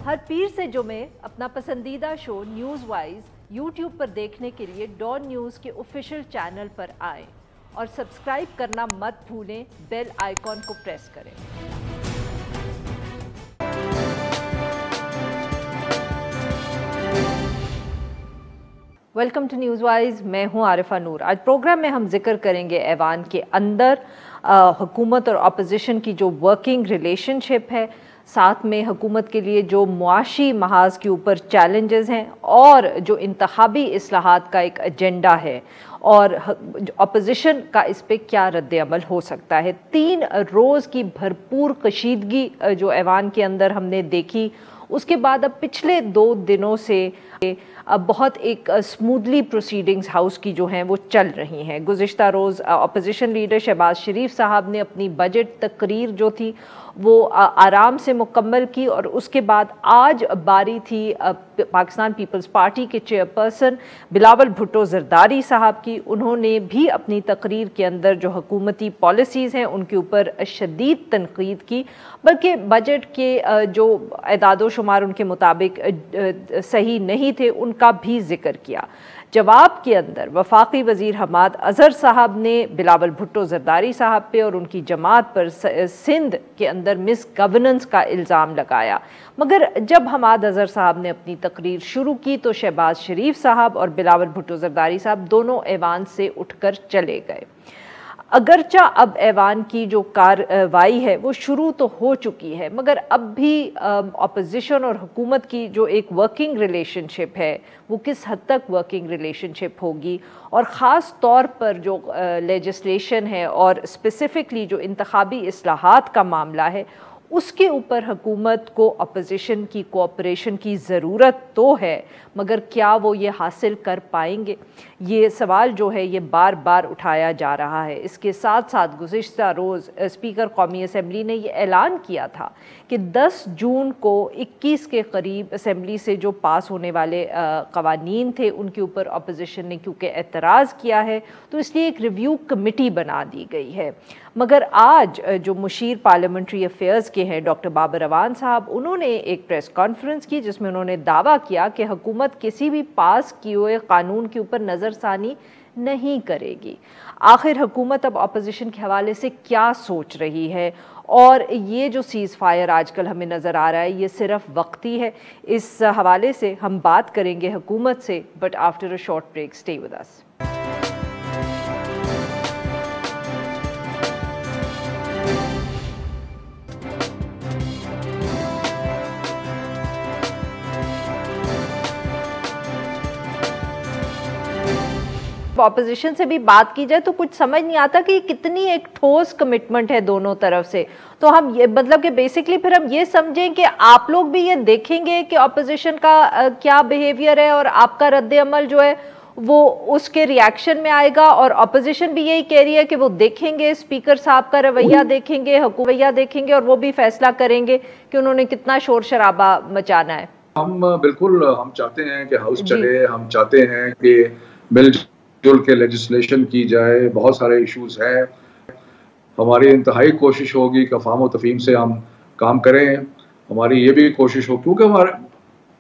हर पीर से जुमे अपना पसंदीदा शो न्यूज़ वाइज यूट्यूब पर देखने के लिए डॉन न्यूज़ के ऑफिशियल चैनल पर आएं और सब्सक्राइब करना मत भूलें, बेल आइकॉन को प्रेस करें। वेलकम टू न्यूज़ वाइज, मैं हूं आरिफा नूर। आज प्रोग्राम में हम जिक्र करेंगे ऐवान के अंदर हुकूमत और अपोजिशन की जो वर्किंग रिलेशनशिप है, साथ में हुकूमत के लिए जो मुआशी महाज के ऊपर चैलेंजेस हैं और जो इंतखाबी इस्लाहात का एक एजेंडा है और अपोजिशन का इस पर क्या रद्द-ए-अमल हो सकता है। 3 रोज़ की भरपूर कशीदगी जो ऐवान के अंदर हमने देखी, उसके बाद अब पिछले 2 दिनों से अब बहुत एक स्मूथली प्रोसीडिंग्स हाउस की जो हैं वो चल रही हैं। गुज़िश्ता रोज़ अपोजिशन लीडर शहबाज शरीफ साहब ने अपनी बजट तकरीर जो थी वो आराम से मुकम्मल की और उसके बाद आज बारी थी पाकिस्तान पीपल्स पार्टी के चेयरपर्सन बिलावल भुट्टो ज़रदारी साहब की। उन्होंने भी अपनी तकरीर के अंदर जो हुकूमती पॉलिसीज़ हैं उनके ऊपर शदीद तनकीद की, बल्कि बजट के जो एदादो शुमार उनके मुताबिक सही नहीं थे उनका भी जिक्र किया। जवाब के अंदर वफाकी वज़ीर हमाद अज़हर साहब ने बिलावल भुट्टो ज़रदारी साहब पे और उनकी जमात पर सिंध के अंदर मिस गवर्नेंस का इल्ज़ाम लगाया। मगर जब हमाद अज़हर साहब ने अपनी तकरीर शुरू की तो शहबाज शरीफ साहब और बिलावल भुट्टो ज़रदारी साहब दोनों ऐवान से उठकर चले गए। अगरचा अब ऐवान की जो कार्रवाई है वो शुरू तो हो चुकी है, मगर अब भी अपोजिशन और हुकूमत की जो एक वर्किंग रिलेशनशिप है वो किस हद तक वर्किंग रिलेशनशिप होगी, और ख़ास तौर पर जो लेजिस्लेशन है और स्पेसिफ़िकली जो इंतखाबी इस्लाहात का मामला है उसके ऊपर हुकूमत को अपोजिशन की कोऑपरेशन की ज़रूरत तो है, मगर क्या वो ये हासिल कर पाएंगे, ये सवाल जो है ये बार बार उठाया जा रहा है। इसके साथ साथ गुज़िश्ता रोज़ स्पीकर कौमी असम्बली ने ये ऐलान किया था कि 10 जून को 21 के करीब असम्बली से जो पास होने वाले क़वानीन थे उनके ऊपर अपोजिशन ने क्योंकि एतराज़ किया है तो इसलिए एक रिव्यू कमेटी बना दी गई है। मगर आज जो मुशीर पार्लियामेंट्री अफेयर्स के हैं डॉक्टर बाबर अवान साहब, उन्होंने एक प्रेस कॉन्फ्रेंस की जिसमें उन्होंने दावा किया कि हुकूमत किसी भी पास किए हुए कानून के ऊपर नज़रसानी नहीं करेगी। आखिर हुकूमत अब अपोजिशन के हवाले से क्या सोच रही है, और ये जो सीज़ फायर आजकल हमें नज़र आ रहा है ये सिर्फ वक्ती है, इस हवाले से हम बात करेंगे हुकूमत से, but after a short break. Stay with us. Opposition से भी बात की जाए तो कुछ समझ नहीं आता कि कितनी एक ठोस कमिटमेंट है दोनों तरफ से। तो हम ये मतलब कि बेसिकली फिर हम ये समझें कि आप लोग भी ये देखेंगे कि ऑपोजिशन का क्या बिहेवियर है और आपका रद्द-ए-अमल जो है वो उसके रिएक्शन में आएगा, और ऑपोजिशन भी यही कह रही है कि वो देखेंगे, स्पीकर साहब का रवैया देखेंगे, हुकूमत देखेंगे और वो भी फैसला करेंगे कि उन्होंने कितना शोर शराबा मचाना है। हम बिल्कुल हम चाहते हैं कि हाउस चले, हम चाहते हैं कि मिलजुल के लेजिस्लेशन की जाए। बहुत सारे इश्यूज हैं, हमारी इंतहाई कोशिश होगी कि फ़ाहम तफ़हीम से हम काम करें। हमारी ये भी कोशिश हो, क्योंकि हमारे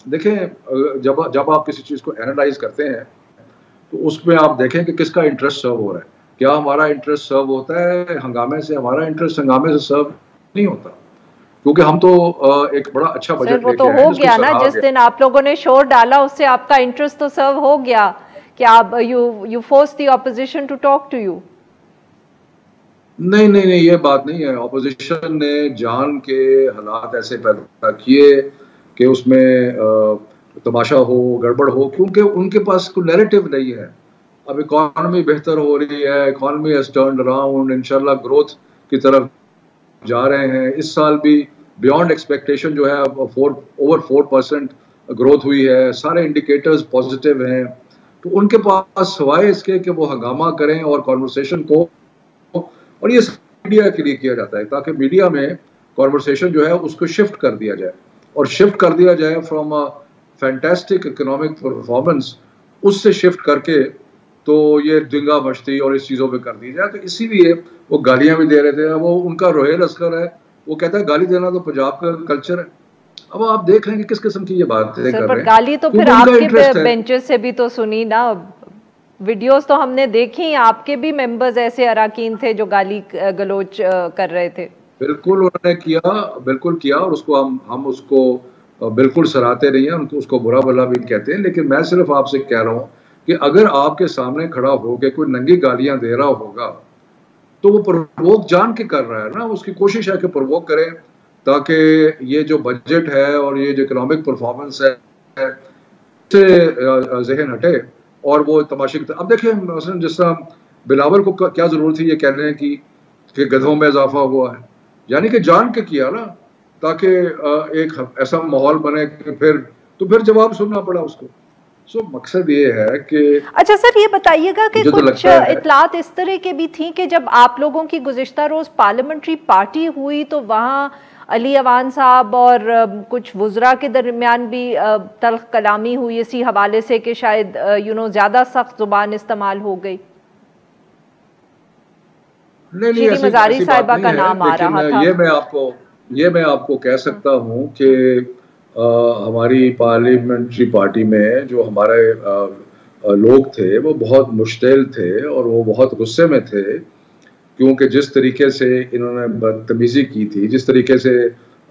देखें जब आप किसी चीज़ को एनालाइज करते हैं तो उसमें आप देखें कि किसका इंटरेस्ट सर्व हो रहा है। क्या हमारा इंटरेस्ट सर्व होता है हंगामे से? हमारा इंटरेस्ट हंगामे से सर्व नहीं होता, क्योंकि हम तो एक बड़ा अच्छा बजट वो तो हो गया ना, जिस दिन आप लोगों ने शोर डाला उससे आपका इंटरेस्ट तो सर्व हो गया कि आप you force the opposition to talk to you. नहीं, ये बात नहीं है। ऑपोजिशन ने जान के हालात ऐसे पैदा किए कि उसमें तमाशा हो, गड़बड़ हो, क्योंकि उनके पास कोई नैरेटिव नहीं है। अब इकॉनमी बेहतर हो रही है, इकॉनमी हैज टर्न्ड अराउंड, इंशाल्लाह ग्रोथ की तरफ जा रहे हैं। इस साल भी बियॉन्ड एक्सपेक्टेशन जो है ओवर 4% ग्रोथ हुई है, सारे इंडिकेटर्स पॉजिटिव हैं। तो उनके पास सवाए इसके कि वो हंगामा करें और कॉन्वर्सेशन को, और ये मीडिया के लिए किया जाता है ताकि मीडिया में कॉन्वर्सेशन जो है उसको शिफ्ट कर दिया जाए, और शिफ्ट कर दिया जाए from a fantastic economic performance, उससे शिफ्ट करके तो ये दिंगा मश्ती और इस चीज़ों पे कर दी जाए। तो इसीलिए वो गालियां भी दे रहे थे। वो उनका रोहेल असगर है, वो कहता है गाली देना तो पंजाब का कल्चर है। अब आप देख रहे हैं कि किस किस्म की ये बातें कर रहे हैं। गाली तो फिर आपके बेंचेस से भी तो सुनी ना, वीडियोस तो हमने देखी, आपके भी मेंबर्स ऐसे अराकीन थे जो गाली गलोच कर रहे थे। बिल्कुल उन्होंने किया, बिल्कुल किया, और उसको हम उसको बिल्कुल सराहते नहीं है, उसको बुरा भला भी कहते हैं। लेकिन मैं सिर्फ आपसे कह रहा हूँ कि अगर आपके सामने खड़ा होकर कोई नंगी गालियां दे रहा होगा तो वो प्रवोक जान के कर रहा है ना, उसकी कोशिश है कि प्रवोक करें ताकि ये जो बजट है और ये जो इकोनॉमिक परफॉर्मेंस है से जहन हटे और वो तमाशे की। अब देखिए मसलन जिस तरह बिलावल को क्या जरूरत थी ये कहने की कि गधों में इजाफा हुआ है, यानी कि जान के किया ना, ताकि एक ऐसा माहौल बने कि फिर जवाब सुनना पड़ा उसको। सो मकसद ये है कि अच्छा सर ये बताइएगा कि कुछ इतलात इस तरह के भी थी कि जब आप लोगों की गुज़िश्ता रोज पार्लियामेंट्री पार्टी हुई तो वहाँ अली अवान साहब और कुछ वुज़रा के दरमियान भी तल्ख कलामी हुई इसी हवाले से कि शायद ज़्यादा सख्त जुबान इस्तेमाल हो गई। नहीं, मज़ारी साहिबा का नाम आ रहा था। ये मैं आपको कह सकता हूँ कि हमारी पार्लियामेंट्री पार्टी में जो हमारे लोग थे वो बहुत मुश्तिल थे और वो बहुत गुस्से में थे, क्योंकि जिस तरीके से इन्होंने बदतमीजी की थी, जिस तरीके से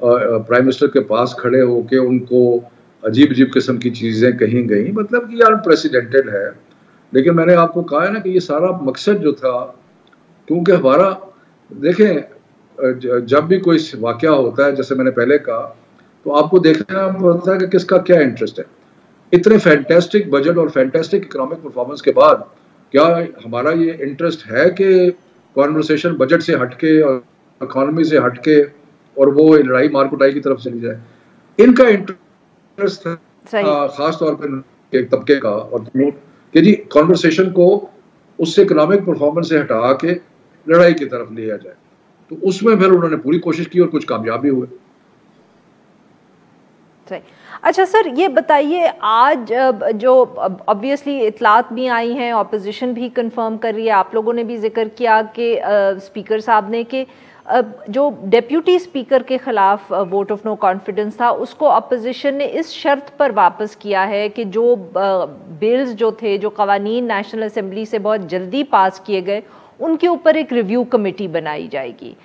प्राइम मिनिस्टर के पास खड़े होके उनको अजीब अजीब किस्म की चीज़ें कही गई, मतलब कि अनप्रेसिडेंटेड है। लेकिन मैंने आपको कहा है ना कि ये सारा मकसद जो था, क्योंकि हमारा देखें जब भी कोई वाक़या होता है जैसे मैंने पहले कहा, तो आपको देखना पड़ता है कि किसका क्या इंटरेस्ट है। इतने फैंटास्टिक बजट और फैंटास्टिक इकोनॉमिक परफॉर्मेंस के बाद क्या हमारा ये इंटरेस्ट है कि कॉन्वर्सेशन बजट से हटके और इकोनॉमी से हटके और वो लड़ाई मार कुटाई की तरफ चली जाए? इनका इंटरेस्ट खास तौर पर एक तबके का और कि जी कॉन्वर्सेशन को उससे इकोनॉमिक परफॉर्मेंस से हटा के लड़ाई की तरफ लिया जाए। तो उसमें फिर उन्होंने पूरी कोशिश की और कुछ कामयाब भी हुए। अच्छा सर ये बताइए, आज जो ऑब्वियसली इतलात भी आई हैं, ऑपोजिशन भी कंफर्म कर रही है, आप लोगों ने भी जिक्र किया कि स्पीकर साहब ने कि जो डेप्यूटी स्पीकर के खिलाफ वोट ऑफ नो कॉन्फिडेंस था उसको अपोजिशन ने इस शर्त पर वापस किया है कि जो बिल्स जो थे, जो कवानीन नेशनल असेंबली से बहुत जल्दी पास किए गए, उनके ऊपर एक रिव्यू कमेटी बनाई जाएगी।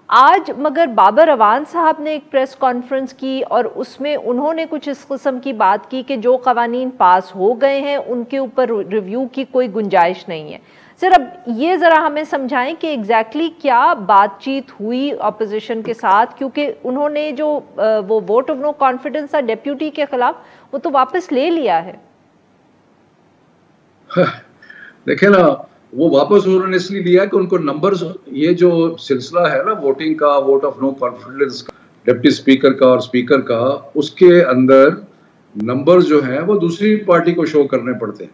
आज मगर बाबर अवान साहब ने एक प्रेस कॉन्फ्रेंस की और उसमें उन्होंने कुछ इस किस्म की बात की कि जो कवानीन पास हो गए हैं उनके ऊपर रिव्यू की कोई गुंजाइश नहीं है। सर अब ये ज़रा हमें समझाएं कि एग्जैक्टली क्या बातचीत हुई अपोजिशन के साथ, क्योंकि उन्होंने जो वो वोट ऑफ नो कॉन्फिडेंस था डेप्यूटी के खिलाफ वो तो वापस ले लिया है। देखिए ना, वो वापस उन्होंने इसलिए लिया कि उनको नंबर्स, ये जो सिलसिला है ना वोटिंग का, vote of no confidence deputy speaker का और स्पीकर का, उसके अंदर नंबर्स जो हैं वो दूसरी पार्टी को शो करने पड़ते हैं,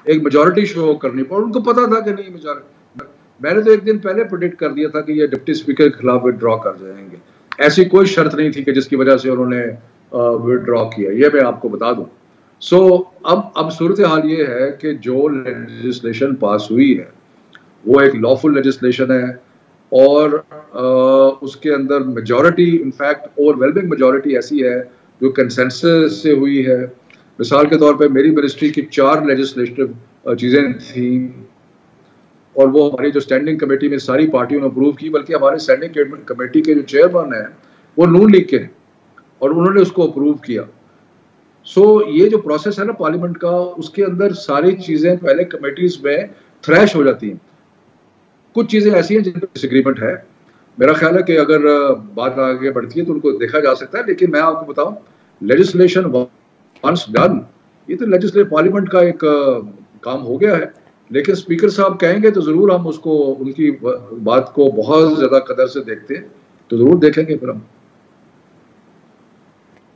एक मेजॉरिटी शो करनी पड़ी। उनको पता था कि नहीं मेजॉरिटी, मैंने तो एक दिन पहले प्रेडिक्ट कर दिया था कि ये डिप्टी स्पीकर के खिलाफ विड्रॉ कर जाएंगे। ऐसी कोई शर्त नहीं थी कि जिसकी वजह से उन्होंने विड्रॉ किया, ये मैं आपको बता दूं। सो अब सूरत हाल ये है कि जो लेजिस्लेशन पास हुई है वो एक लॉफुल लेजिस्लेशन है और उसके अंदर मेजॉरिटी, इनफैक्ट ओवरवेलमिंग मेजॉरिटी ऐसी है जो कंसेंसस से हुई है। मिसाल के तौर पे मेरी मिनिस्ट्री की 4 लेजिस्लेटिव चीज़ें थी और वो हमारी जो स्टैंडिंग कमेटी में सारी पार्टियों ने अप्रूव की, बल्कि हमारे स्टैंडिंग कमेटी के जो चेयरमैन हैं वो नून लीग के हैं और उन्होंने उसको अप्रूव किया। सो ये जो प्रोसेस है ना पार्लियामेंट का, उसके अंदर सारी चीज़ें पहले कमेटीज में थ्रैश हो जाती हैं। कुछ चीज़ें ऐसी हैं जिन पर डिसएग्रीमेंट है, मेरा ख्याल है कि अगर बात आगे बढ़ती है तो उनको देखा जा सकता है। लेकिन मैं आपको बताऊं, लेजिस्लेशन वंस डन, ये तो लेजिस्लेटिव पार्लियामेंट का एक काम हो गया है। लेकिन स्पीकर साहब कहेंगे तो ज़रूर हम उसको, उनकी बात को बहुत ज़्यादा कदर से देखते हैं, तो ज़रूर देखेंगे फिर हम।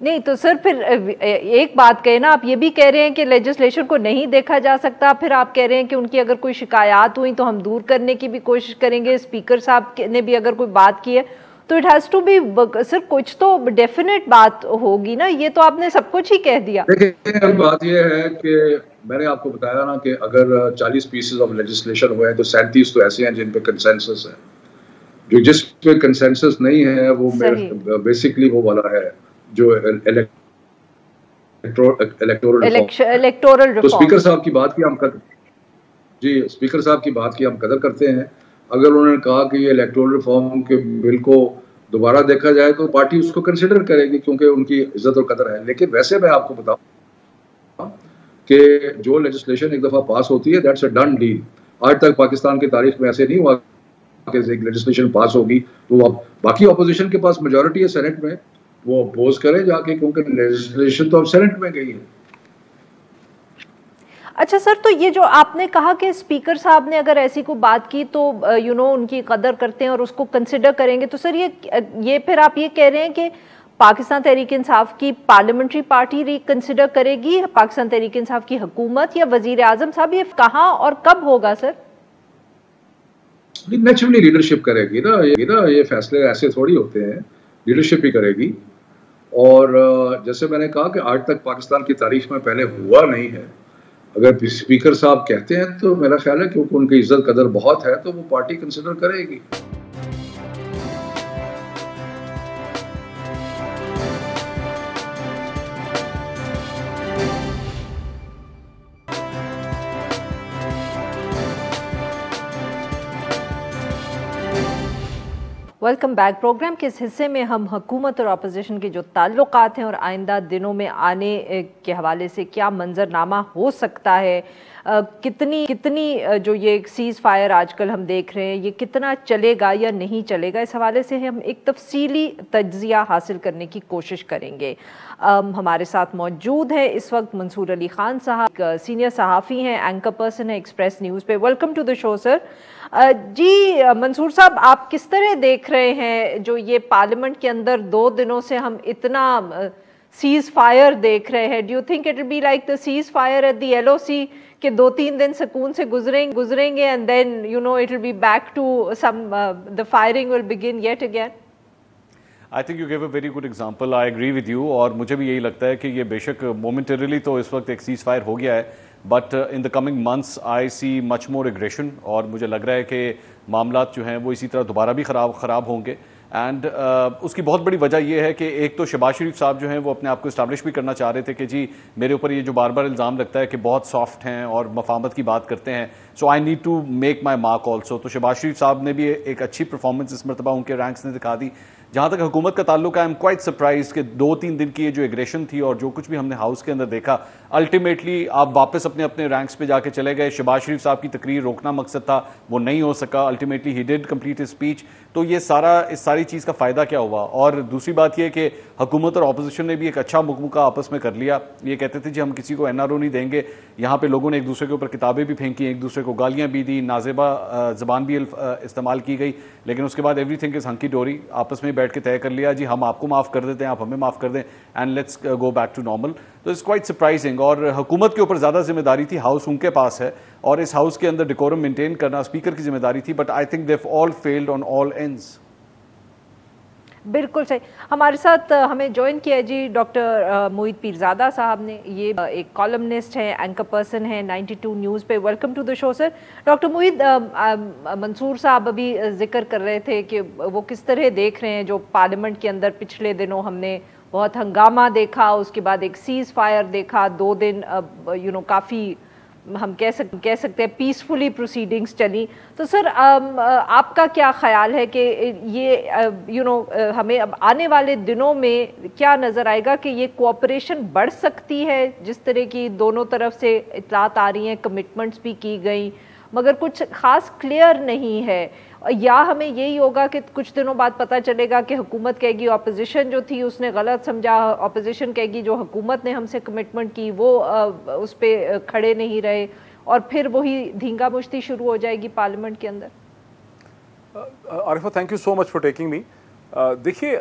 नहीं तो सर फिर एक बात कहे ना, आप ये भी कह रहे हैं कि लेजिस्लेशन को नहीं देखा जा सकता, फिर आप कह रहे हैं कि उनकी अगर कोई शिकायत हुई तो हम दूर करने की भी कोशिश करेंगे। स्पीकर साहब ने भी अगर कोई बात की है तो it has to be, sir कुछ तो डेफिनेट बात होगी ना, ये तो आपने सब कुछ ही कह दिया। देखिए बात ये है कि मैंने आपको बताया ना कि अगर 40 पीसेस ऑफ लेजिस्लेशन हुए हैं तो 37 तो ऐसे हैं जिन पे कंसेंसस है, जो जिस पे कंसेंसस नहीं है वो बेसिकली वो वाला है जो इलेक्टोरल रिफॉर्म। तो स्पीकर साहब की बात की हम स्पीकर साहब की बात की हम कदर करते हैं। अगर उन्होंने कहा कि ये इलेक्टोरल रिफॉर्म के बिल को दोबारा देखा जाए तो पार्टी उसको कंसिडर करेगी, क्योंकि उनकी इज्जत और कदर है। लेकिन वैसे मैं आपको बताऊं कि जो लेजिस्लेशन एक दफा पास होती है, दैट्स अ डन डील। आज तक पाकिस्तान की तारीख में ऐसे नहीं हुआ कि एक लेजिस्लेशन पास होगी तो अब बाकी ऑपोजिशन के पास मेजोरिटी है सेनेट में, वो अपोज करें जाके, क्योंकि लेजिस्लेशन तो अब सेनेट में गई है। अच्छा सर, तो ये जो आपने कहा कि स्पीकर साहब ने अगर ऐसी कोई बात की तो उनकी कदर करते हैं और उसको कंसिडर करेंगे, तो सर ये फिर आप ये कह रहे हैं कि पाकिस्तान तहरीक इंसाफ की पार्लियामेंट्री पार्टी रिकंसिडर करेगी पाकिस्तान तहरीक इंसाफ की हुकूमत, या वजीर आजम साहब? ये कहाँ और कब होगा सर? नेचुरली लीडरशिप करेगी ना, ये फैसले ऐसे थोड़ी होते हैं, लीडरशिप ही करेगी। और जैसे मैंने कहा कि आज तक पाकिस्तान की तारीख में पहले हुआ नहीं है। अगर स्पीकर साहब कहते हैं तो मेरा ख्याल है क्योंकि उनकी इज्जत कदर बहुत है तो वो पार्टी कंसिडर करेगी। Welcome back. प्रोग्राम के इस हिस्से में हम हुकूमत और अपोजिशन के जो ताल्लुकात हैं और आइंदा दिनों में आने के हवाले से क्या मंजरनामा हो सकता है, कितनी जो ये सीज़ फायर आजकल हम देख रहे हैं ये कितना चलेगा या नहीं चलेगा, इस हवाले से हम एक तफसीली तज्जिया हासिल करने की कोशिश करेंगे। हमारे साथ मौजूद है इस वक्त मंसूर अली खान साहब, सीनियर सहाफ़ी हैं, एंकर पर्सन है एक्सप्रेस न्यूज़ पे। Welcome to the show sir. जी मंसूर साहब, आप किस तरह देख रहे हैं जो ये पार्लियामेंट के अंदर 2 दिनों से हम इतना सीज फायर देख रहे हैं? Do you think it will be like the ceasefire at the LOC के 2-3 दिन सुकून से गुजरेंगे and then it will be back to some the firing will begin yet again? I think you give a very good example. I agree with you, और मुझे भी यही लगता है कि ये बेशक मोमेंटरीली तो इस वक्त एक सीज फायर हो गया है, but in the coming months I see much more aggression, और मुझे लग रहा है कि मामलात जो हैं वो इसी तरह दोबारा भी ख़राब होंगे। एंड उसकी बहुत बड़ी वजह यह है कि एक तो शहबाज शरीफ साहब जो हैं वो अपने आप को इस्टेब्लिश भी करना चाह रहे थे कि जी मेरे ऊपर ये जो बार बार इल्ज़ाम लगता है कि बहुत सॉफ्ट हैं और मफामत की बात करते हैं, so I need to make my mark also. तो शहबाज शरीफ साहब ने भी एक अच्छी परफॉर्मेंस इस मरतबा उनके रैंक्स ने दिखा दी। जहाँ तक हुकूमत का ताल्लुक है, आई एम क्वाइट सरप्राइज कि 2-3 दिन की ये जो एग्रेशन थी और जो कुछ भी हमने हाउस के अंदर देखा, अल्टीमेटली आप वापस अपने अपने रैंक्स पे जाके चले गए। शहबाज शरीफ साहब की तकरीर रोकना मकसद था, वो नहीं हो सका, ultimately he did complete his speech. तो ये इस सारी चीज़ का फ़ायदा क्या हुआ? और दूसरी बात यह कि हुकूमत और अपोजिशन ने भी एक अच्छा मुका आपस में कर लिया। ये कहते थे जी हम किसी को NRO नहीं देंगे, यहाँ पे लोगों ने एक दूसरे के ऊपर किताबें भी फेंकी, एक दूसरे को गालियाँ भी दी, नाजेबा ज़बान भी इस्तेमाल की गई, लेकिन उसके बाद एवरीथिंग इज़ हंकी डोरी, आपस में बैठ के तय कर लिया जी हम आपको माफ़ कर देते हैं, आप हमें माफ़ कर दें, and let's go back to normal. तो इट्स क्वाइट सरप्राइजिंग। और हुकूमत के ऊपर ज़्यादा जिम्मेदारी थी, हाउस उनके पास है और इस हाउस के अंदर डिकोरम मेंटेन करना स्पीकर की जिम्मेदारी थी, but I think they have all failed on all ends. बिल्कुल सही। हमारे साथ हमें ज्वाइन किया है जी डॉक्टर मोहित पीरजादा साहब ने, ये एक कॉलमनिस्ट है, एंकर पर्सन है 92 न्यूज़ पे। Welcome to the show sir. Doctor Mohit, Mansoor साहब अभी जिक्र कर रहे थे कि वो किस तरह देख रहे हैं जो पार्लियामेंट के अंदर पिछले दिनों हमने बहुत हंगामा देखा, उसके बाद एक सीज़ फायर देखा, 2 दिन काफ़ी हम कह सकते हैं पीसफुली प्रोसीडिंग्स चली। तो सर आपका क्या ख्याल है कि ये हमें अब आने वाले दिनों में क्या नज़र आएगा कि ये कोऑपरेशन बढ़ सकती है? जिस तरह की दोनों तरफ से इतलात आ रही हैं, कमिटमेंट्स भी की गई, मगर कुछ ख़ास क्लियर नहीं है, या हमें यही होगा कि कुछ दिनों बाद पता चलेगा कि हुकूमत कहेगी अपोजिशन जो थी उसने गलत समझा, अपोजिशन कहेगी जो हुकूमत ने हमसे कमिटमेंट की वो उस पर खड़े नहीं रहे, और फिर वही धींगा मुश्ती शुरू हो जाएगी पार्लियामेंट के अंदर? Arifa, thank you so much for taking me. देखिए,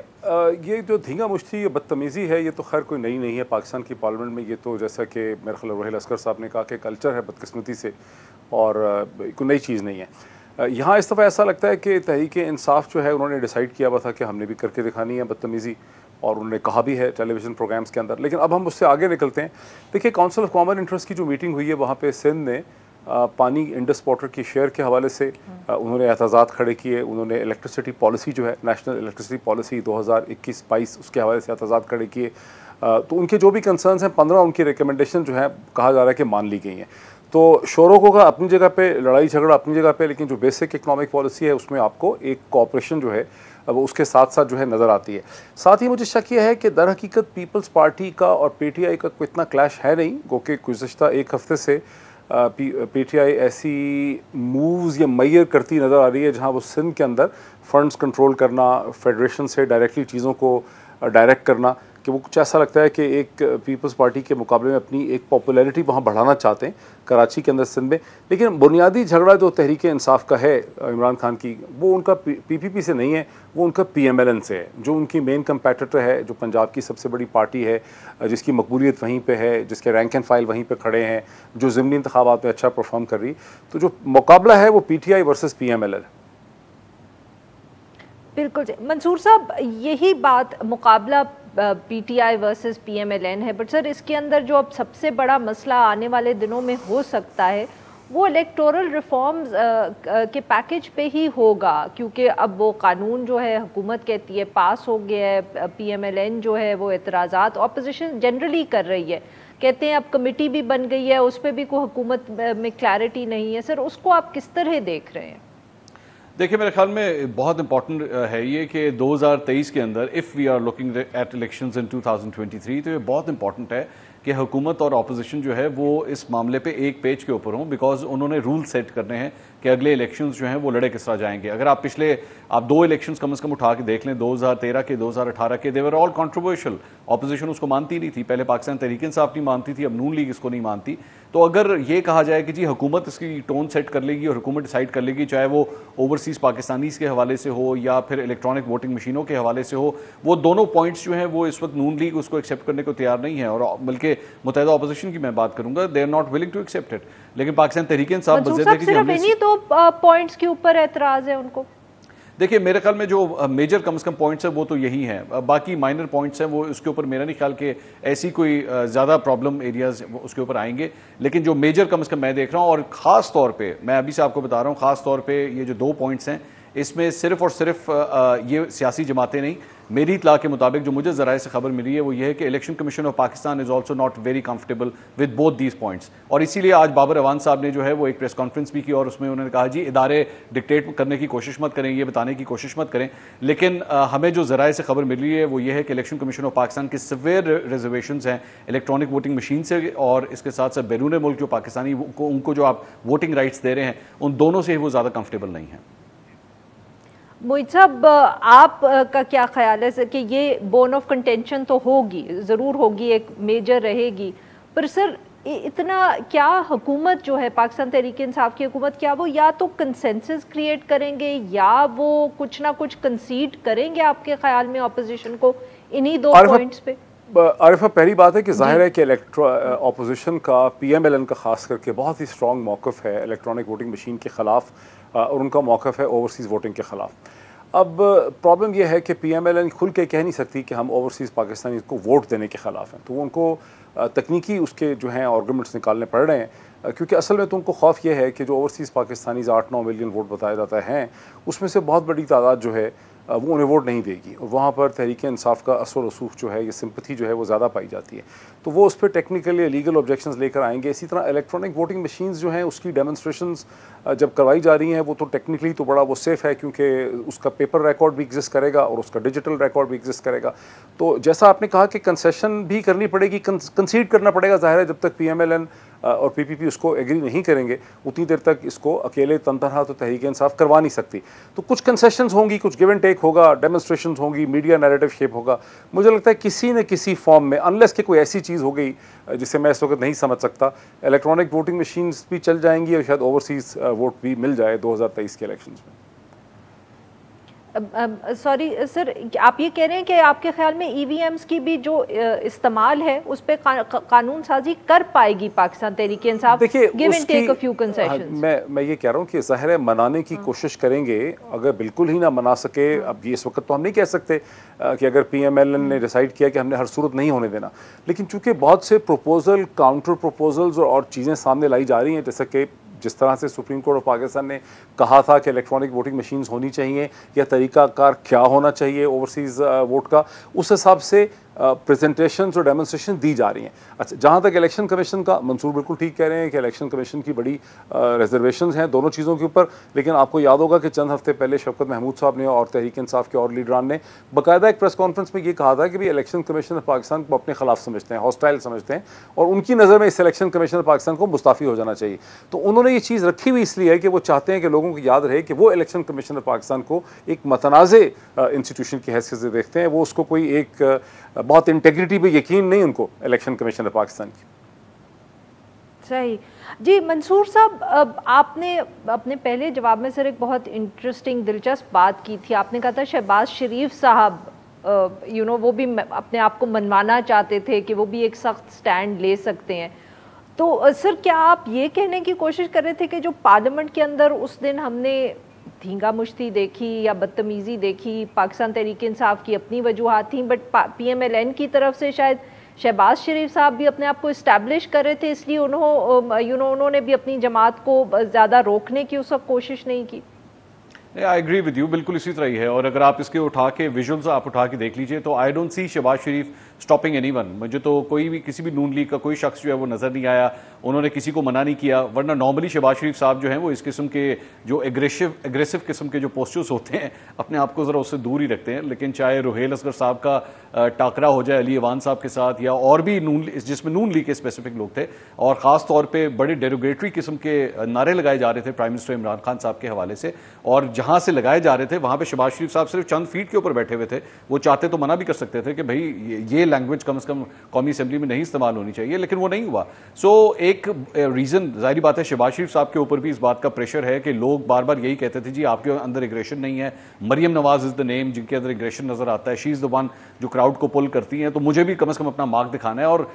ये जो धींगा मुश्ती, ये बदतमीज़ी है, ये तो खैर कोई नई नहीं है पाकिस्तान की पार्लियामेंट में। ये तो जैसा कि मेरे ख्याल रोहिल अस्कर साहब ने कहा कि कल्चर है बदकिस्मती से, और कोई नई चीज़ नहीं है। यहाँ इस दफ़ा ऐसा लगता है कि तहरीक इंसाफ जो है उन्होंने डिसाइड किया हुआ था कि हमने भी करके दिखानी है बदतमीज़ी, और उन्होंने कहा भी है टेलीविज़न प्रोग्राम्स के अंदर। लेकिन अब हम उससे आगे निकलते हैं। देखिए, काउंसिल ऑफ कॉमन इंटरेस्ट की जो मीटिंग हुई है वहाँ पे सिंध ने पानी इंडस वाटर की शेयर के हवाले से उन्होंने एतजाज़ खड़े किए, उन्होंने इलेक्ट्रिसिटी पॉलिसी जो है नेशनल इलेक्ट्रिसिटी पॉलिसी 2021-22 उसके हवाले से एतजाज़ खड़े किए। तो उनके जो भी कंसर्न्स हैं 15 उनकी रिकमेंडेशन जो है कहा जा रहा है कि मान ली गई हैं। तो शोरों का अपनी जगह पे, लड़ाई झगड़ा अपनी जगह पे, लेकिन जो बेसिक इकनॉमिक पॉलिसी है उसमें आपको एक कोऑपरेशन जो है वो उसके साथ साथ जो है नज़र आती है। साथ ही मुझे शक यह है कि दर हकीकत पीपल्स पार्टी का और पीटीआई का कोई इतना क्लैश है नहीं, क्योंकि गुज़श्ता एक हफ्ते से पीटीआई ऐसी मूव्स या मैयर करती नज़र आ रही है जहां वो सिंध के अंदर फंड्स कंट्रोल करना, फेडरेशन से डायरेक्टली चीज़ों को डायरेक्ट करना, कि वो कुछ ऐसा लगता है कि एक पीपल्स पार्टी के मुकाबले में अपनी एक पॉपुलैरिटी वहाँ बढ़ाना चाहते हैं कराची के अंदर, सिंध में। लेकिन बुनियादी झगड़ा जो तहरीक इंसाफ का है इमरान खान की, वो उनका पीपीपी से नहीं है, वो उनका पीएमएलएन से है, जो उनकी मेन कंपेटिटर है, जो पंजाब की सबसे बड़ी पार्टी है, जिसकी मकबूलियत वहीं पे है, जिसके रैंक एंड फाइल वहीं पे खड़े हैं, जो ज़िमनी इंतखाबात में अच्छा परफॉर्म कर रही। तो जो मुकाबला है वो पीटीआई वर्सेस पीएमएलएन। बिल्कुल मंसूर साहब, यही बात मुकाबला पीटीआई वर्सेस पीएमएलएन है, बट सर इसके अंदर जो अब सबसे बड़ा मसला आने वाले दिनों में हो सकता है वो इलेक्टोरल रिफॉर्म्स के पैकेज पे ही होगा, क्योंकि अब वो कानून जो है हुकूमत कहती है पास हो गया है, पीएमएलएन जो है वो एतराज़ात ऑपोजिशन जनरली कर रही है, कहते हैं अब कमेटी भी बन गई है, उस पर भी कोई हुकूमत में क्लैरिटी नहीं है। सर उसको आप किस तरह देख रहे हैं? देखिए, मेरे ख्याल में बहुत इंपॉर्टेंट है ये कि 2023 के अंदर if we are looking at elections in 2023, तो ये बहुत इंपॉर्टेंट है कि हुकूमत और अपोजिशन जो है वो इस मामले पे एक पेज के ऊपर हों, बिकॉज उन्होंने रूल सेट करने हैं कि अगले इलेक्शंस जो हैं वो लड़े किस तरह जाएंगे। अगर आप पिछले दो इलेक्शंस कम से कम उठा के देख लें, 2013 के, 2018 के, दे वर ऑल कंट्रोवर्शियल। अपोजिशन उसको मानती नहीं थी, पहले पाकिस्तान तहरीक इंसाफ नहीं मानती थी, अब नून लीग इसको नहीं मानती। तो अगर ये कहा जाए कि जी हुकूमत इसकी टोन सेट कर लेगी और हुकूमत डिसाइड कर लेगी, चाहे वो ओवरसीज़ पाकिस्तानीज़ के हवाले से हो या फिर इलेक्ट्रॉनिक वोटिंग मशीनों के हवाले से हो, वो दोनों पॉइंट्स जो हैं वो इस वक्त नून लीग उसको एक्सेप्ट करने को तैयार नहीं है, और बल्कि मुत्तहिदा अपोजिशन की मैं बात करूंगा, they are not willing to accept it. लेकिन पाकिस्तान तहरीक इंसाफ सिर्फ इन्हीं दो पॉइंट्स के ऊपर एतराज है उनको। देखिए, मेरे ख्याल में जो मेजर कम से कम पॉइंट्स है वो तो यही हैं, बाकी माइनर पॉइंट्स हैं वो उसके ऊपर मेरा नहीं ख्याल कि ऐसी कोई ज़्यादा प्रॉब्लम एरियाज उसके ऊपर आएंगे। लेकिन जो मेजर कम से कम मैं देख रहा हूँ, और ख़ास तौर पे मैं अभी से आपको बता रहा हूँ, ख़ास तौर पे ये जो 2 पॉइंट्स हैं, इसमें सिर्फ और सिर्फ ये सियासी जमातें नहीं, मेरी इतला के मुताबिक जो मुझे ज़राए से खबर मिली है वो ये है कि election commission of Pakistan is also not very comfortable with both these points. और इसीलिए आज बाबर अवान साहब ने जो है वो एक प्रेस कॉन्फ्रेंस भी की और उसमें उन्होंने कहा जी इदारे डिक्टेट करने की कोशिश मत करें, ये बताने की कोशिश मत करें। लेकिन हमें जो ज़राए से खबर मिली है वो ये है कि इलेक्शन कमीशन ऑफ पाकिस्तान के सिवियर रिजर्वेशंस हैं इलेक्ट्रॉनिक वोटिंग मशीन से, और इसके साथ साथ बैरून मुल्क जो पाकिस्तानी उनको जो आप वोटिंग राइट्स दे रहे हैं उन दोनों से वो ज़्यादा कंफर्टेबल नहीं है। मोहित साहब, आप का क्या ख्याल है कि ये बोन ऑफ कंटेंशन तो होगी, ज़रूर होगी, एक मेजर रहेगी, पर सर इतना क्या हुकूमत जो है पाकिस्तान तहरीक इंसाफ की हुकूमत, क्या वो या तो कंसेंसस क्रिएट करेंगे या वो कुछ ना कुछ कंसीड करेंगे आपके ख्याल में अपोजिशन को इन्हीं 2 पॉइंट्स पे? आरिफा, पहली बात है कि जाहिर है कि अपोजिशन का पीएमएलएन का खास करके बहुत ही स्ट्रॉन्ग मौक़िफ़ है इलेक्ट्रॉनिक वोटिंग मशीन के ख़िलाफ़, और उनका मौक़िफ़ है ओवरसीज़ वोटिंग के ख़िलाफ़। अब प्रॉब्लम यह है कि पीएमएलएन खुल के कह नहीं सकती कि हम ओवरसीज़ पाकिस्तानी को वोट देने के ख़िलाफ़ हैं, तो उनको तकनीकी उसके जो हैं आर्गूमेंट्स निकालने पड़ रहे हैं, क्योंकि असल में तो उनको खौफ ये है कि जो ओवरसीज़ पाकिस्तानी 8-9 मिलियन वोट बताया जाता है उसमें से बहुत बड़ी तादाद जो है वो उन्हें वोट नहीं देगी, और वहाँ पर तहरीक इंसाफ का असर रसूख जो है, ये सिंपथी जो है वो ज़्यादा पाई जाती है, तो वो उस पर टेक्निकल या लीगल ऑब्जेक्शंस लेकर आएंगे। इसी तरह इलेक्ट्रॉनिक वोटिंग मशीन्स जो हैं उसकी डेमोन्स्ट्रेशंस जब करवाई जा रही हैं वो तो टेक्निकली तो बड़ा वो सेफ़ है, क्योंकि उसका पेपर रिकॉर्ड भी एग्जिस्ट करेगा और उसका डिजिटल रिकॉर्ड भी एग्जिस्ट करेगा। तो जैसा आपने कहा कि कंसेशन भी करनी पड़ेगी, कंसीड करना पड़ेगा, ज़ाहिर है जब तक पीएमएलएन और पीपीपी उसको एग्री नहीं करेंगे उतनी देर तक इसको अकेले तनतनहा तो तहरीक इंसाफ करवा नहीं सकती। तो कुछ कंसेशंस होंगी, कुछ गिव एंड टेक होगा, डेमोन्स्ट्रेशंस होंगी, मीडिया नैरेटिव शेप होगा। मुझे लगता है किसी न किसी फॉर्म में, अनलेस कि कोई ऐसी चीज़ हो गई जिसे मैं इस वक्त नहीं समझ सकता, इलेक्ट्रॉनिक वोटिंग मशीन्स भी चल जाएंगी और शायद ओवरसीज़ वोट भी मिल जाए 2023 के इलेक्शंस में। सॉरी सर, आप ये कह रहे हैं कि आपके ख्याल में ईवीएम्स की भी जो इस्तेमाल है उस पर कानून साजी कर पाएगी पाकिस्तान तहरीक इंसाफ? देखिए, give and take a few concessions. मैं ये कह रहा हूँ कि ज़ाहिर है मनाने की कोशिश करेंगे, अगर बिल्कुल ही ना मना सके, अब ये इस वक्त तो हम नहीं कह सकते कि अगर पीएमएलएन ने डिसाइड किया कि हमने हर सूरत नहीं होने देना, लेकिन चूंकि बहुत से प्रपोजल, काउंटर प्रपोजल्स और चीज़ें सामने लाई जा रही हैं, जैसे कि जिस तरह से सुप्रीम कोर्ट ऑफ पाकिस्तान ने कहा था कि इलेक्ट्रॉनिक वोटिंग मशीन्स होनी चाहिए या तरीकाकार क्या होना चाहिए ओवरसीज़ वोट का, उस हिसाब से प्रेजेंटेशंस और डेमोन्स्ट्रेशन दी जा रही हैं। अच्छा, जहाँ तक इलेक्शन कमीशन का, मंसूर बिल्कुल ठीक कह रहे हैं कि इलेक्शन कमीशन की बड़ी रिजर्वेशंस हैं दोनों चीज़ों के ऊपर, लेकिन आपको याद होगा कि चंद हफ्ते पहले शौकत महमूद साहब ने और तहरीक इंसाफ के और लीडरान ने बाकायदा एक प्रेस कॉन्फ्रेंस में ये कहा था कि भाई इलेक्शन कमीशन ऑफ पाकिस्तान को अपने खिलाफ समझते हैं, हॉस्टाइल समझते हैं, और उनकी नज़र में इस इलेक्शन कमीशन ऑफ पाकिस्तान को मुस्ताफ़ी हो जाना चाहिए। तो उन्होंने ये चीज़ रखी हुई इसलिए है कि वो चाहते हैं कि लोगों को याद रहे कि वो इलेक्शन कमीशन ऑफ पाकिस्तान को एक मतनाज़े इंस्टीट्यूशन की हैसियत से देखते हैं, वो उसको कोई एक बहुत इंटेग्रिटी पे यकीन नहीं उनको इलेक्शन कमीशन ऑफ पाकिस्तान की। सही जी। मंसूर साहब, आपने अपने पहले जवाब में सर एक बहुत इंटरेस्टिंग दिलचस्प बात की थी। आपने कहा था शहबाज शरीफ साहब वो भी अपने आप को मनवाना चाहते थे कि वो भी एक सख्त स्टैंड ले सकते हैं। तो सर क्या आप ये कहने की कोशिश कर रहे थे कि जो पार्लियामेंट के अंदर उस दिन हमने धींगा मुश्ती देखी या बदतमीज़ी देखी, पाकिस्तान तहरीक इंसाफ की अपनी वजूहात थी, बट PMLN की तरफ से शायद शहबाज शरीफ साहब भी अपने आप को इस्टेब्लिश कर रहे थे, इसलिए उन्होंने भी अपनी जमात को ज़्यादा रोकने की उस वक्त कोशिश नहीं की? आई एग्री विद यू, बिल्कुल इसी तरह ही है। और अगर आप इसके उठा के विजुअल्स आप उठा के देख लीजिए तो I don't see Shehbaz Sharif stopping anyone. मुझे तो कोई भी किसी भी नून लीग का कोई शख्स जो है वो नज़र नहीं आया, उन्होंने किसी को मना नहीं किया। वरना नॉर्मली शहबाज शरीफ साहब जो हैं वो इस किस्म के जो एग्रेसिव किस्म के जो पोस्चर्स होते हैं अपने आप को ज़रा उससे दूर ही रखते हैं। लेकिन चाहे रुहेल असगर साहब का टाकरा हो जाए अली अवान साहब के साथ या और भी जिसमें नून लीग के स्पेसिफिक लोग थे, और ख़ास तौर पर बड़े डेरोगेटरी किस्म के नारे लगाए जा रहे थे प्राइम मिनिस्टर इमरान खान साहब के हवाले से, और जहाँ से लगाए जा रहे थे वहाँ पर शहबाज शरीफ साहब सिर्फ चंद फीट के ऊपर बैठे हुए थे। वो चाहते तो मना भी कर सकते थे कि भाई ये लैंग्वेज कम से कम कौमी असेंबली में नहीं इस्तेमाल होनी चाहिए, लेकिन वो नहीं हुआ। सो एक रीज़न जाहिर बात है शहबाज शरीफ साहब के ऊपर भी इस बात का प्रेशर है कि लोग बार बार यही कहते थे जी आपके अंदर एग्रेशन नहीं है। Maryam Nawaz is the name जिनके अंदर एग्रेशन नज़र आता है, शी इज़ द वन जो क्राउड को पुल करती हैं। तो मुझे भी कम से कम अपना मार्क दिखाना है और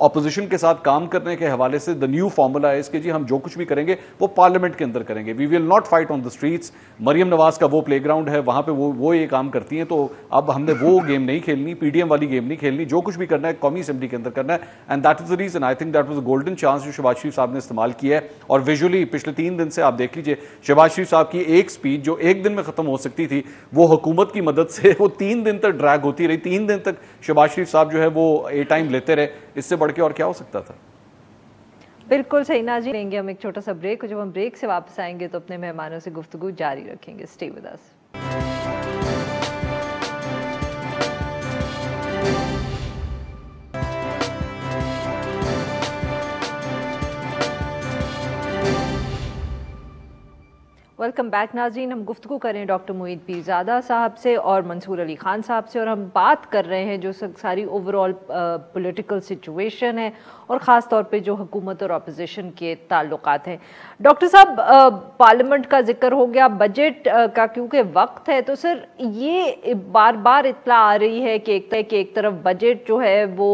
ऑपोजिशन के साथ काम करने के हवाले से द न्यू फॉर्मूला है इसके जी हम जो कुछ भी करेंगे वो पार्लियामेंट के अंदर करेंगे। We will not fight on the streets. Maryam Nawaz का वो प्लेग्राउंड है, वहाँ पे वो ये काम करती हैं, तो अब हमने वो गेम नहीं खेलनी, PDM वाली गेम नहीं खेलनी। जो कुछ भी करना है कौमी असेंबली के अंदर करना है, and that is the reason I think that was a golden chance जो शहबाज शरीफ साहब ने इस्तेमाल किया है। और विजुअली पिछले 3 दिन से आप देख लीजिए शहबाज शरीफ साहब की एक स्पीच जो एक दिन में खत्म हो सकती थी वो हुकूमत की मदद से वो 3 दिन तक ड्रैग होती रही। 3 दिन तक शहबाज शरीफ साहब जो है वो ए टाइम लेते रहे। इससे बढ़ के और क्या हो सकता था? बिल्कुल सही। नाज़रीन, लेंगे हम एक छोटा सा ब्रेक, जब हम ब्रेक से वापस आएंगे तो अपने मेहमानों से गुफ्तगू जारी रखेंगे। Stay with us. Welcome back नाज़रीन। हम गुफ्तगू करें डॉक्टर मोईद पीरज़ादा साहब से और मंसूर अली ख़ान साहब से, और हम बात कर रहे हैं जो सारी ओवरऑल पॉलिटिकल सिचुएशन है और ख़ास तौर पे जो हुकूमत और अपोजिशन के ताल्लुकात हैं। डॉक्टर साहब, पार्लियामेंट का जिक्र हो गया, बजट का क्योंकि वक्त है, तो सर ये बार बार इत्तला आ रही है कि एक तरफ बजट जो है वो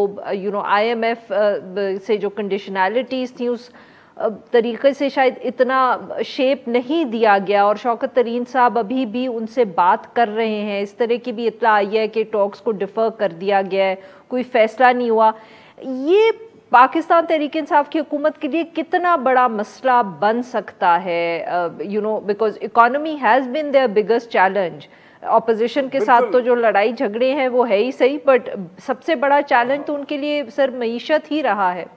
IMF से जो कंडीशनैलिटीज़ थी उस तरीके से शायद इतना शेप नहीं दिया गया, और शौकत तरीन साहब अभी भी उनसे बात कर रहे हैं। इस तरह की भी इत्तला आई है कि टॉक्स को डिफ़र कर दिया गया है, कोई फैसला नहीं हुआ। ये पाकिस्तान तहरीक इंसाफ की हुकूमत के लिए कितना बड़ा मसला बन सकता है? Because economy has been their biggest challenge. Opposition के साथ तो जो लड़ाई झगड़े हैं वो है ही सही, बट सबसे बड़ा चैलेंज तो उनके लिए सर मईशत ही रहा है।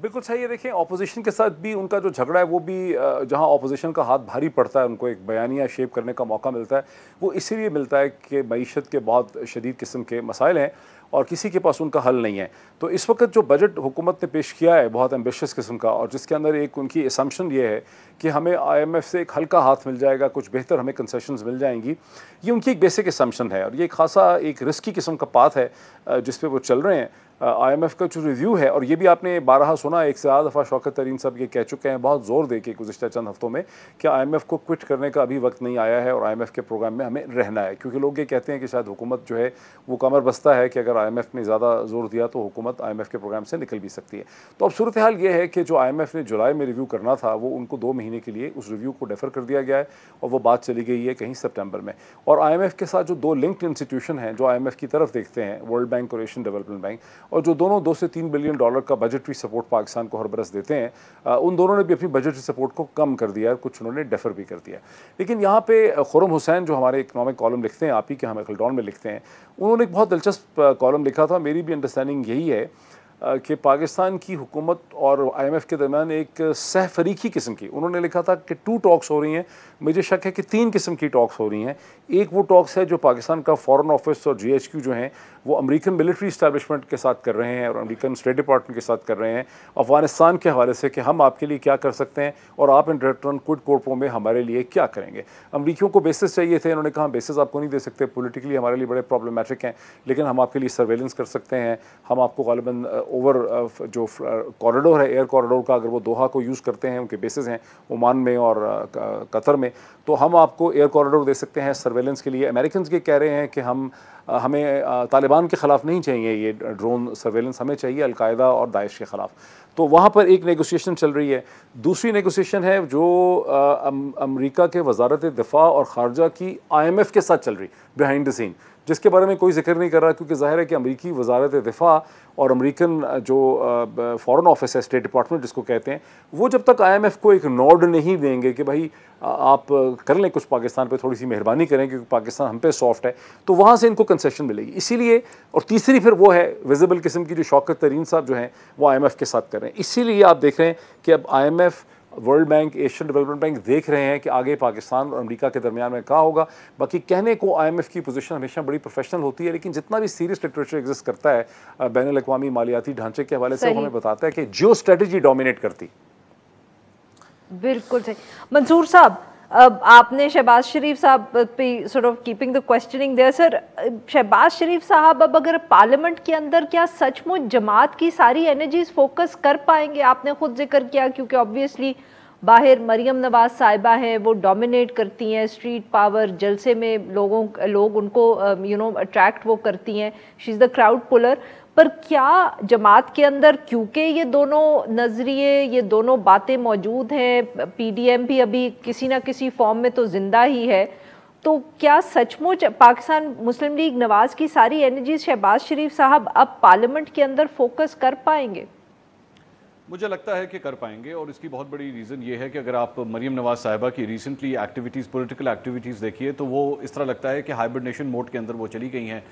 बिल्कुल सही है। देखिए, ऑपोजिशन के साथ भी उनका जो झगड़ा है वो भी जहां ऑपोजिशन का हाथ भारी पड़ता है, उनको एक बयानिया शेप करने का मौका मिलता है, वो इसीलिए मिलता है कि मईशत के बहुत शदीद किस्म के मसाइल हैं और किसी के पास उनका हल नहीं है। तो इस वक्त जो बजट हुकूमत ने पेश किया है बहुत एम्बिशियस किस्म का, और जिसके अंदर एक उनकी असम्पशन ये है कि हमें IMF से एक हल्का हाथ मिल जाएगा, कुछ बेहतर हमें कंसेशंस मिल जाएंगी, ये उनकी एक बेसिक असम्पशन है। और ये खासा एक रिस्की किस्म का पाथ है जिस पे वो चल रहे हैं। IMF का जो रिव्यू है, और ये भी आपने बारहा सुना, एक से ज़्यादा दफ़ा शौकत तरीन साहब ये कह चुके हैं बहुत ज़ोर दे के गुज़िश्ता चंद हफ्तों में कि IMF को क्विट करने का अभी वक्त नहीं आया है और IMF के प्रोग्राम में हमें रहना है। क्योंकि लोग ये कहते हैं कि शायद हुकूमत जो है वो कमर बस्ता है कि अगर अगर IMF ने ज़्यादा जोर दिया तो हुकूमत IMF के प्रोग्राम से निकल भी सकती है। तो अब सूरत हाल ये है कि जो IMF ने जुलाई में रिव्यू करना था वो उनको 2 महीने के लिए उस रिव्यू को डेफर कर दिया गया है और वो बात चली गई है कहीं सितंबर में। और IMF के साथ जो 2 लिंक्ड इंस्टीट्यूशन हैं जो IMF की तरफ देखते हैं, वर्ल्ड बैंक और एशियन डेवलपमेंट बैंक, और जो दोनों 2 से 3 बिलियन डॉलर का बजटरी सपोर्ट पाकिस्तान को हर बरस देते हैं, उन दोनों ने भी अपनी बजटरी सपोर्ट को कम कर दिया है, कुछ उन्होंने डेफर भी कर दिया। लेकिन यहाँ पे खुर्रम हुसैन जो हमारे इकनॉमिक कॉलम लिखते हैं, आप ही के हम एल्डॉन में लिखते हैं, उन्होंने एक बहुत दिलचस्प कॉलम लिखा था। मेरी भी अंडरस्टैंडिंग यही है कि पाकिस्तान की हुकूमत और IMF के दरमियान एक सहफरीकी किस्म की, उन्होंने लिखा था कि 2 टॉक्स हो रही हैं। मुझे शक है कि 3 किस्म की टॉक्स हो रही हैं। एक वो टॉक्स है जो पाकिस्तान का फॉरेन ऑफिस और GHQ जो हैं वो अमेरिकन मिलिट्री इस्टेब्लिशमेंट के साथ कर रहे हैं और अमेरिकन स्टेट डिपार्टमेंट के साथ कर रहे हैं अफगानिस्तान के हवाले से कि हम आपके लिए क्या कर सकते हैं और आप in return quid pro quo में हमारे लिए क्या करेंगे। अमरीकियों को बेसिस चाहिए थे, उन्होंने कहा बेसिस आपको नहीं दे सकते, पॉलिटिकली हमारे लिए बड़े प्रॉब्लमाटिक हैं, लेकिन हम आपके लिए सर्वेलेंस कर सकते हैं। हम आपको गालिबन ओवर जो कॉरिडोर है एयर कॉरिडोर का, अगर वो दोहा को यूज़ करते हैं, उनके बेसिस हैं ओमान में और कतर में, तो हम आपको एयर कॉरिडोर दे सकते हैं सर्वेलेंस के लिए। अमेरिकन ये कह रहे हैं कि हमें तालिबान के ख़िलाफ़ नहीं चाहिए ये ड्रोन सर्वेलेंस, हमें चाहिए अलकायदा और दाइश के ख़िलाफ़। तो वहाँ पर एक नेगोशिएशन चल रही है। दूसरी नेगोशिएशन है जो अमेरिका के वजारत दिफा और ख़ारजा की IMF के साथ चल रही बिहाइंड द सीन, जिसके बारे में कोई जिक्र नहीं कर रहा, क्योंकि ज़ाहिर है कि अमेरिकी वजारत दिफा और अमेरिकन जो फॉरेन ऑफिस है, स्टेट डिपार्टमेंट जिसको कहते हैं, वो जब तक IMF को एक नोड नहीं देंगे कि भाई आप कर लें कुछ, पाकिस्तान पे थोड़ी सी मेहरबानी करें क्योंकि पाकिस्तान हम पे सॉफ्ट है, तो वहाँ से इनको कंसेशन मिलेगी। इसीलिए, और तीसरी फिर वो है विजिबल किस्म की जो शौकत तरीन साहब जो हैं वो IMF के साथ कर रहे हैं। इसीलिए आप देख रहे हैं कि अब IMF, world bank, Asian development bank देख रहे हैं कि आगे पाकिस्तान और अमेरिका के दरमियान में क्या होगा। बाकी कहने को IMF की पोजीशन हमेशा बड़ी प्रोफेशनल होती है, लेकिन जितना भी सीरियस लिटरेचर एग्जिस्ट करता है बैनुल-अक़वामी मालियाती ढांचे के हवाले से, हमें बताता है कि जियो स्ट्रेटजी डोमिनेट करती। बिल्कुल सही। मंसूर साहब, अब आपने शहबाज शरीफ साहब पे sort of keeping the questioning there sir, Shahbaz Sharif साहब अब अगर पार्लियामेंट के अंदर क्या सचमुच जमात की सारी एनर्जीज फोकस कर पाएंगे? आपने खुद जिक्र किया क्योंकि ऑब्वियसली बाहर मरियम नवाज साहिबा हैं, वो डोमिनेट करती हैं, स्ट्रीट पावर, जलसे में लोग उनको अट्रैक्ट वो करती हैं, she is the crowd puller. पर क्या जमात के अंदर, क्योंकि ये दोनों नज़रिए, ये दोनों बातें मौजूद हैं, PDM भी अभी किसी ना किसी फॉर्म में तो जिंदा ही है, तो क्या सचमुच पाकिस्तान मुस्लिम लीग नवाज की सारी एनर्जी शहबाज शरीफ साहब अब पार्लियामेंट के अंदर फोकस कर पाएंगे? मुझे लगता है कि कर पाएंगे, और इसकी बहुत बड़ी रीज़न ये है कि अगर आप मरियम नवाज साहिबा की रिसेंटली एक्टिविटीज़, पॉलिटिकल एक्टिविटीज़ देखिए तो वो इस तरह लगता है कि हाइबरनेशन मोड के अंदर वो चली गई हैं।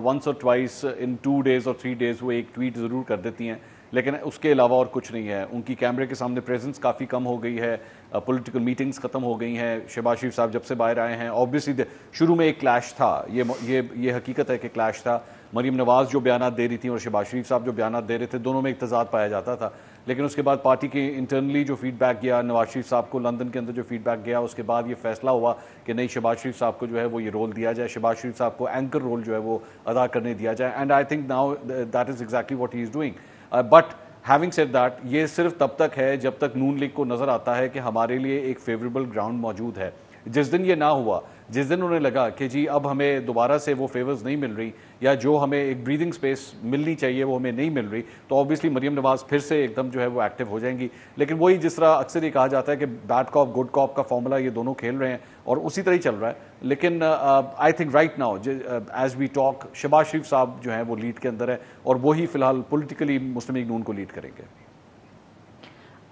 वंस और ट्वाइस इन 2 days और 3 days वो एक ट्वीट ज़रूर कर देती हैं, लेकिन उसके अलावा और कुछ नहीं है। उनकी कैमरे के सामने प्रेजेंस काफ़ी कम हो गई है, पॉलिटिकल मीटिंग्स ख़त्म हो गई हैं। शहबाज शरीफ साहब जब से बाहर आए हैं, ऑब्वियसली शुरू में एक क्लैश था, ये हकीकत है कि क्लैश था। मरियम नवाज जो बयान दे रही थी और शहबाज शरीफ साहब जो बयान दे रहे थे, दोनों में एक तजाद पाया जाता था। लेकिन उसके बाद पार्टी के इंटरनली जो फीडबैक गया, नवाज शरीफ साहब को लंदन के अंदर जो फीडबैक गया, उसके बाद ये फैसला हुआ कि नहीं, शहबाज शरीफ साहब को जो है वो ये रोल दिया जाए, शहबाज शरीफ साहब को एंकर रोल जो है वो अदा करने दिया जाए। And I think now that is exactly what he is doing. But having said that, ये सिर्फ तब तक है जब तक नून लीग को नज़र आता है कि हमारे लिए एक फेवरेबल ग्राउंड मौजूद है। जिस दिन ये ना हुआ, जिस दिन उन्हें लगा कि जी अब हमें दोबारा से वो फेवर्स नहीं मिल रही, या जो हमें एक ब्रीदिंग स्पेस मिलनी चाहिए वो हमें नहीं मिल रही, तो ऑब्वियसली मरियम नवाज फिर से एकदम जो है वो एक्टिव हो जाएंगी। लेकिन वही जिस तरह अक्सर ये कहा जाता है कि बैड कॉप गुड कॉप का फॉर्मूला ये दोनों खेल रहे हैं और उसी तरह ही चल रहा है। लेकिन I think right now as we talk, Shahbaz Sharif साहब जो हैं वो लीड के अंदर है और वही फिलहाल पॉलिटिकली मुस्लिम लीग नून को लीड करेंगे।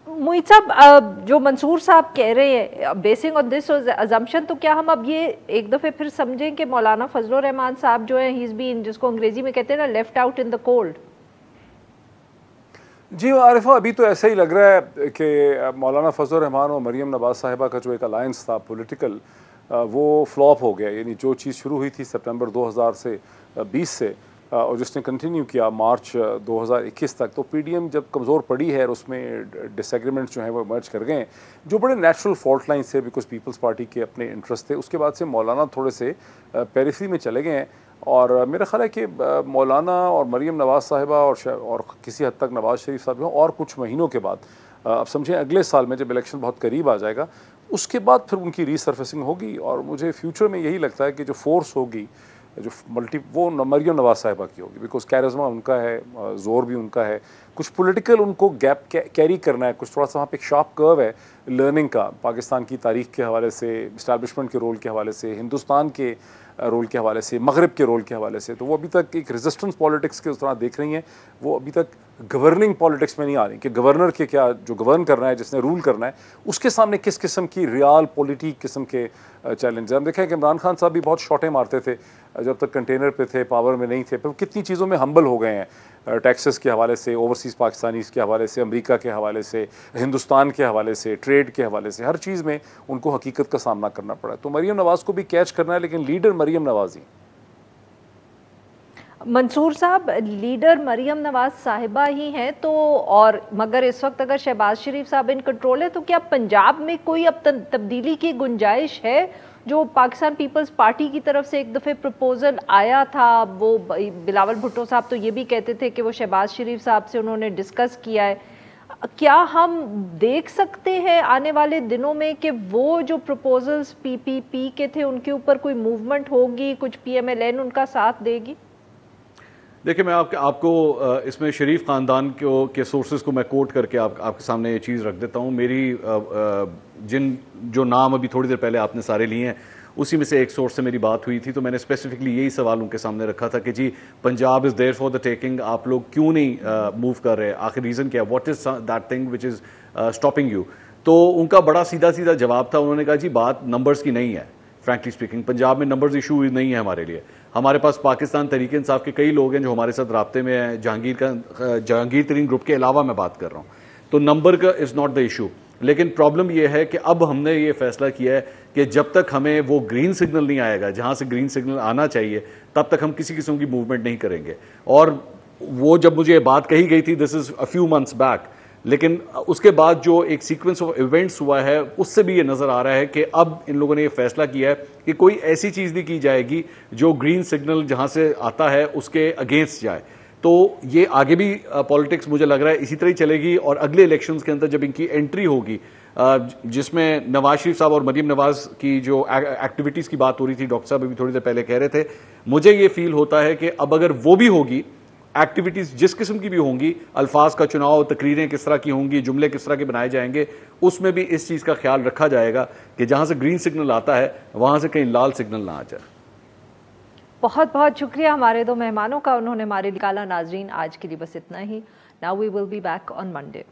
मोहित साहब, जो मंसूर साहब कह रहे हैं, बेसिंग ऑन दिस अजम्पशन, तो क्या हम अब ये एक दफ़े फिर समझें कि मौलाना फजलुर रहमान साहब जो हैं, ही इज़ बीन, जिसको अंग्रेजी में कहते हैं ना, left out in the cold? जी आरिफा, अभी तो ऐसा ही लग रहा है कि मौलाना फजलुर रहमान और मरियम नवाज साहिबा का जो एक अलायंस था पॉलिटिकल, वो फ्लॉप हो गया। यानी जो चीज़ शुरू हुई थी सितंबर 2020 से और जिसने कंटिन्यू किया मार्च 2021 तक, तो PDM जब कमज़ोर पड़ी है और उसमें डिसएग्रीमेंट्स जो हैं वो इमर्ज कर गए हैं, जो बड़े नेचुरल फॉल्ट लाइन से, बिकॉज पीपल्स पार्टी के अपने इंटरेस्ट थे। उसके बाद से मौलाना थोड़े से पेरिफेरी में चले गए हैं, और मेरा ख्याल है कि मौलाना और मरियम नवाज साहिबा और किसी हद तक नवाज शरीफ साहब और कुछ महीनों के बाद, अब समझें अगले साल में जब इलेक्शन बहुत करीब आ जाएगा, उसके बाद फिर उनकी रीसर्फेसिंग होगी। और मुझे फ्यूचर में यही लगता है कि जो फोर्स होगी जो वो मरियम नवाज साहिबा की होगी, बिकॉज कैरिज्मा उनका है, जोर भी उनका है, कुछ पॉलिटिकल उनको गैप कैरी करना है, कुछ थोड़ा सा वहाँ पे एक शार्प कर्व है लर्निंग का, पाकिस्तान की तारीख के हवाले से, इस्टेब्लिशमेंट के रोल के हवाले से, हिंदुस्तान के रोल के हवाले से, मगरब के रोल के हवाले से। तो वो अभी तक एक रेजिस्टेंस पॉलिटिक्स के उस तरह देख रही हैं, वो अभी तक गवर्निंग पॉलिटिक्स में नहीं आ रही कि गवर्नर के क्या, जो गवर्न करना है, जिसने रूल करना है, उसके सामने किस किस्म की रियल पॉलिटिक किस्म के चैलेंज। हम देखें कि इमरान खान साहब भी बहुत शॉटें मारते थे जब तक कंटेनर पे थे, पावर में नहीं थे, पर कितनी चीज़ों में हम्बल हो गए हैं, टैक्सेस के हवाले से, ओवरसीज़ पाकिस्तानीज़ के हवाले से, अमेरिका के हवाले से, हिंदुस्तान के हवाले से, ट्रेड के हवाले से, हर चीज़ में उनको हकीकत का सामना करना पड़ा। तो मरियम नवाज़ को भी कैच करना है, लेकिन लीडर मरियम नवाज़ ही। मंसूर साहब, लीडर मरियम नवाज साहिबा ही हैं तो, और मगर इस वक्त अगर शहबाज शरीफ साहब इन कंट्रोल है, तो क्या पंजाब में कोई अब तब्दीली की गुंजाइश है? जो पाकिस्तान पीपल्स पार्टी की तरफ से एक दफ़े प्रपोजल आया था, वो बिलावल भुट्टो साहब तो ये भी कहते थे कि वो शहबाज शरीफ साहब से उन्होंने डिस्कस किया है। क्या हम देख सकते हैं आने वाले दिनों में कि वो जो प्रपोजल्स पीपीपी के थे उनके ऊपर कोई मूवमेंट होगी, कुछ पीएमएलएन उनका साथ देगी? देखिए, मैं आपको इसमें शरीफ ख़ानदान के सोर्सेज को मैं कोट करके आपके सामने ये चीज़ रख देता हूँ। मेरी जो नाम अभी थोड़ी देर पहले आपने सारे लिए हैं, उसी में से एक सोर्स से मेरी बात हुई थी, तो मैंने स्पेसिफिकली यही सवाल उनके सामने रखा था कि जी Punjab is there for the taking, आप लोग क्यों नहीं मूव कर रहे, आखिर रीज़न क्या है, what is that thing which is stopping you. तो उनका बड़ा सीधा सीधा जवाब था, उन्होंने कहा जी बात नंबर्स की नहीं है, फ्रैंकली स्पीकिंग पंजाब में नंबर्स इशू नहीं है हमारे लिए। हमारे पास पाकिस्तान तहरीक इंसाफ के कई लोग हैं जो हमारे साथ राब्ते में हैं, जहांगीर तरीन ग्रुप के अलावा मैं बात कर रहा हूँ, तो नंबर का इज़ नॉट द इशू। लेकिन प्रॉब्लम यह है कि अब हमने ये फैसला किया है कि जब तक हमें वो ग्रीन सिग्नल नहीं आएगा, जहाँ से ग्रीन सिग्नल आना चाहिए, तब तक हम किसी किस्म की मूवमेंट नहीं करेंगे। और वो जब मुझे ये बात कही गई थी, this is a few months back, लेकिन उसके बाद जो एक सीक्वेंस ऑफ इवेंट्स हुआ है, उससे भी ये नज़र आ रहा है कि अब इन लोगों ने ये फैसला किया है कि कोई ऐसी चीज़ नहीं की जाएगी जो ग्रीन सिग्नल जहाँ से आता है उसके अगेंस्ट जाए। तो ये आगे भी पॉलिटिक्स मुझे लग रहा है इसी तरह ही चलेगी, और अगले इलेक्शंस के अंदर जब इनकी एंट्री होगी, जिसमें नवाज शरीफ साहब और मरियम नवाज की जो एक्टिविटीज़ की बात हो रही थी, डॉक्टर साहब अभी थोड़ी देर पहले कह रहे थे, मुझे ये फील होता है कि अब अगर वो भी होगी, एक्टिविटीज़ जिस किस्म की भी होंगी, अल्फाज का चुनाव, तकरीरें किस तरह की होंगी, जुमले किस तरह के बनाए जाएंगे, उसमें भी इस चीज़ का ख्याल रखा जाएगा कि जहाँ से ग्रीन सिग्नल आता है वहाँ से कहीं लाल सिग्नल ना आ जाए। बहुत बहुत शुक्रिया हमारे दो मेहमानों का, उन्होंने हमारे निकाला। नाजरीन, आज के लिए बस इतना ही। Now we will be back on Monday.